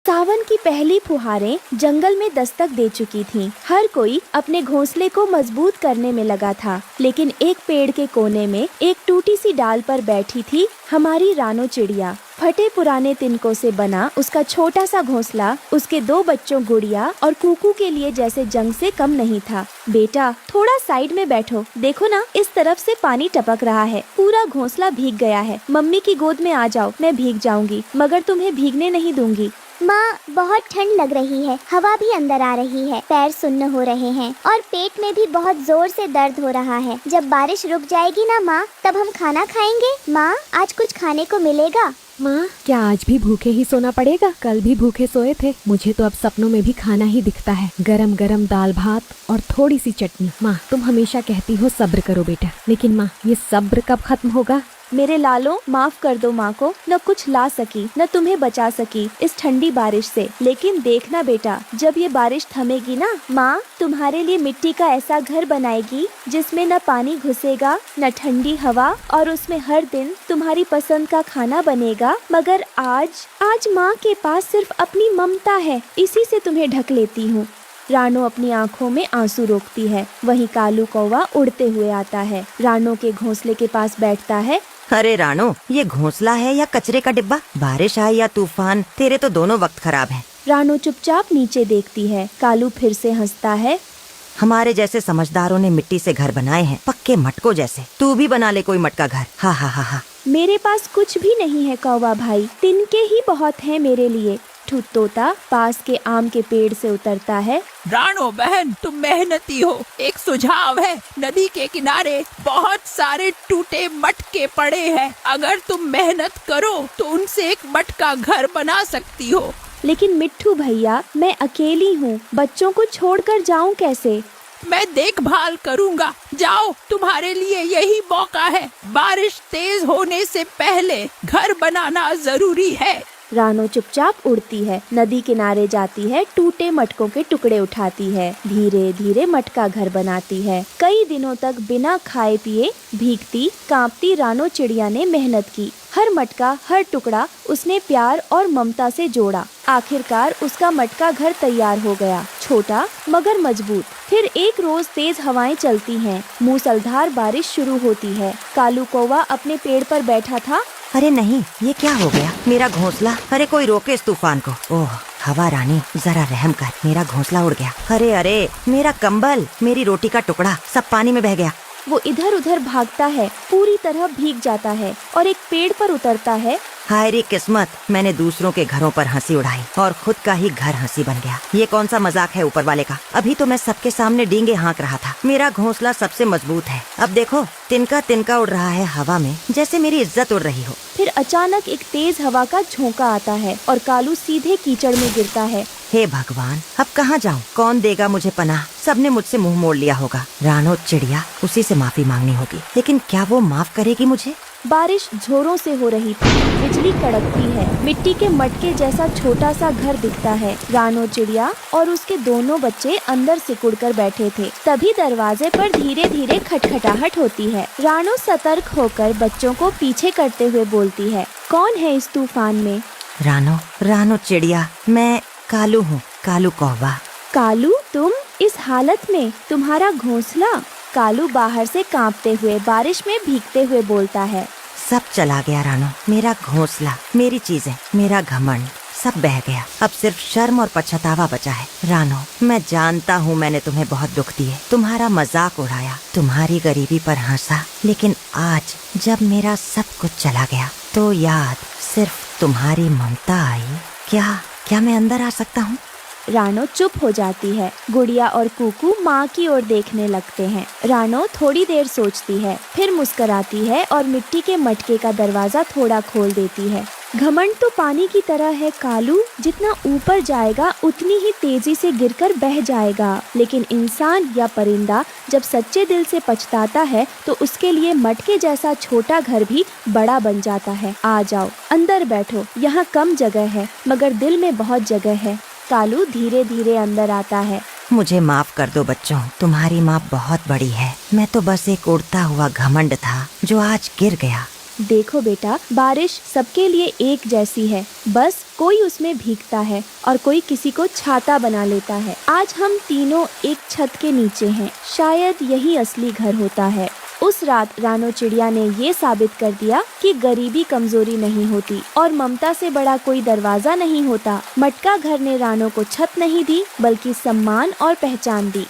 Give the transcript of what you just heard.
सावन की पहली फुहारें जंगल में दस्तक दे चुकी थीं। हर कोई अपने घोंसले को मजबूत करने में लगा था, लेकिन एक पेड़ के कोने में एक टूटी सी डाल पर बैठी थी हमारी रानो चिड़िया। फटे पुराने तिनकों से बना उसका छोटा सा घोंसला उसके 2 बच्चों गुड़िया और कुकू के लिए जैसे जंग से कम नहीं था। बेटा, थोड़ा साइड में बैठो, देखो ना, इस तरफ से पानी टपक रहा है, पूरा घोंसला भीग गया है। मम्मी की गोद में आ जाओ, मैं भीग जाऊंगी, मगर तुम्हें भीगने नहीं दूंगी। माँ, बहुत ठंड लग रही है, हवा भी अंदर आ रही है, पैर सुन्न हो रहे हैं और पेट में भी बहुत जोर से दर्द हो रहा है। जब बारिश रुक जाएगी ना माँ, तब हम खाना खाएंगे। माँ, आज कुछ खाने को मिलेगा? माँ, क्या आज भी भूखे ही सोना पड़ेगा? कल भी भूखे सोए थे। मुझे तो अब सपनों में भी खाना ही दिखता है, गरम गरम दाल भात और थोड़ी सी चटनी। माँ, तुम हमेशा कहती हो सब्र करो बेटा, लेकिन माँ, ये सब्र कब खत्म होगा? मेरे लालो, माफ कर दो माँ को, न कुछ ला सकी न तुम्हें बचा सकी इस ठंडी बारिश से। लेकिन देखना बेटा, जब ये बारिश थमेगी ना, माँ तुम्हारे लिए मिट्टी का ऐसा घर बनाएगी जिसमें न पानी घुसेगा न ठंडी हवा, और उसमें हर दिन तुम्हारी पसंद का खाना बनेगा। मगर आज माँ के पास सिर्फ अपनी ममता है, इसी से तुम्हें ढक लेती हूँ। रानो अपनी आंखों में आंसू रोकती है। वहीं कालू कौवा उड़ते हुए आता है, रानो के घोंसले के पास बैठता है। अरे रानो, ये घोंसला है या कचरे का डिब्बा? बारिश आए या तूफान, तेरे तो दोनों वक्त खराब हैं। रानो चुपचाप नीचे देखती है। कालू फिर से हंसता है। हमारे जैसे समझदारों ने मिट्टी से घर बनाए हैं, पक्के मटकों जैसे। तू भी बना ले कोई मटका घर। हा हा हा हा। मेरे पास कुछ भी नहीं है कौवा भाई, तिनके ही बहुत हैं मेरे लिए। ठूत तोता पास के आम के पेड़ से उतरता है। रानो बहन, तुम मेहनती हो। एक सुझाव है, नदी के किनारे बहुत सारे टूटे मटके पड़े हैं। अगर तुम मेहनत करो तो उनसे एक मटका घर बना सकती हो। लेकिन मिट्ठू भैया, मैं अकेली हूँ, बच्चों को छोड़कर जाऊँ कैसे? मैं देखभाल करूँगा, जाओ, तुम्हारे लिए यही मौका है। बारिश तेज होने से पहले घर बनाना जरूरी है। रानो चुपचाप उड़ती है, नदी किनारे जाती है, टूटे मटकों के टुकड़े उठाती है, धीरे धीरे मटका घर बनाती है। कई दिनों तक बिना खाए पिए भीगती कांपती रानो चिड़िया ने मेहनत की। हर मटका, हर टुकड़ा उसने प्यार और ममता से जोड़ा। आखिरकार उसका मटका घर तैयार हो गया, छोटा मगर मजबूत। फिर एक रोज तेज हवाएं चलती हैं, मूसलाधार बारिश शुरू होती है। कालू कौवा अपने पेड़ पर बैठा था। अरे नहीं, ये क्या हो गया? मेरा घोंसला, अरे कोई रोके इस तूफान को। ओह हवा रानी, जरा रहम कर, मेरा घोंसला उड़ गया। अरे अरे, मेरा कंबल, मेरी रोटी का टुकड़ा सब पानी में बह गया। वो इधर उधर भागता है, पूरी तरह भीग जाता है और एक पेड़ पर उतरता है। हाय रे किस्मत, मैंने दूसरों के घरों पर हंसी उड़ाई और खुद का ही घर हंसी बन गया। ये कौन सा मजाक है ऊपर वाले का? अभी तो मैं सबके सामने डींगे हाँक रहा था। मेरा घोंसला सबसे मजबूत है। अब देखो, तिनका तिनका उड़ रहा है हवा में, जैसे मेरी इज्जत उड़ रही हो। फिर अचानक एक तेज हवा का झोंका आता है और कालू सीधे कीचड़ में गिरता है। हे भगवान, अब कहाँ जाऊँ? कौन देगा मुझे पनाह? सबने मुझसे मुंह मोड़ लिया होगा। रानो चिड़िया, उसी से माफी मांगनी होगी, लेकिन क्या वो माफ करेगी मुझे? बारिश जोरों से हो रही थी, बिजली कड़कती है, मिट्टी के मटके जैसा छोटा सा घर दिखता है। रानो चिड़िया और उसके दोनों बच्चे अंदर सिकुड़कर बैठे थे। तभी दरवाजे पर धीरे धीरे खटखटाहट होती है। रानो सतर्क होकर बच्चों को पीछे करते हुए बोलती है, कौन है इस तूफान में? रानो चिड़िया, मैं कालू हूँ, कालू कौवा। कालू, तुम इस हालत में? तुम्हारा घोंसला? कालू बाहर से कांपते हुए, बारिश में भीगते हुए बोलता है। सब चला गया रानो, मेरा घोंसला, मेरी चीजें, मेरा घमंड, सब बह गया। अब सिर्फ शर्म और पछतावा बचा है। रानो, मैं जानता हूँ मैंने तुम्हें बहुत दुख दिए, तुम्हारा मजाक उड़ाया, तुम्हारी गरीबी पर हंसा, लेकिन आज जब मेरा सब कुछ चला गया तो याद सिर्फ तुम्हारी ममता आई। क्या मैं अंदर आ सकता हूँ? रानो चुप हो जाती है। गुड़िया और कुकू माँ की ओर देखने लगते हैं। रानो थोड़ी देर सोचती है, फिर मुस्कुराती है और मिट्टी के मटके का दरवाजा थोड़ा खोल देती है। घमंड तो पानी की तरह है कालू, जितना ऊपर जाएगा उतनी ही तेजी से गिरकर बह जाएगा। लेकिन इंसान या परिंदा जब सच्चे दिल से पछताता है तो उसके लिए मटके जैसा छोटा घर भी बड़ा बन जाता है। आ जाओ, अंदर बैठो, यहाँ कम जगह है मगर दिल में बहुत जगह है। कालू धीरे धीरे अंदर आता है। मुझे माफ कर दो बच्चों, तुम्हारी माँ बहुत बड़ी है। मैं तो बस एक उड़ता हुआ घमंड था जो आज गिर गया। देखो बेटा, बारिश सबके लिए एक जैसी है, बस कोई उसमें भीगता है और कोई किसी को छाता बना लेता है। आज हम तीनों एक छत के नीचे हैं, शायद यही असली घर होता है। उस रात रानो चिड़िया ने ये साबित कर दिया कि गरीबी कमजोरी नहीं होती और ममता से बड़ा कोई दरवाजा नहीं होता। मटका घर ने रानो को छत नहीं दी, बल्कि सम्मान और पहचान दी।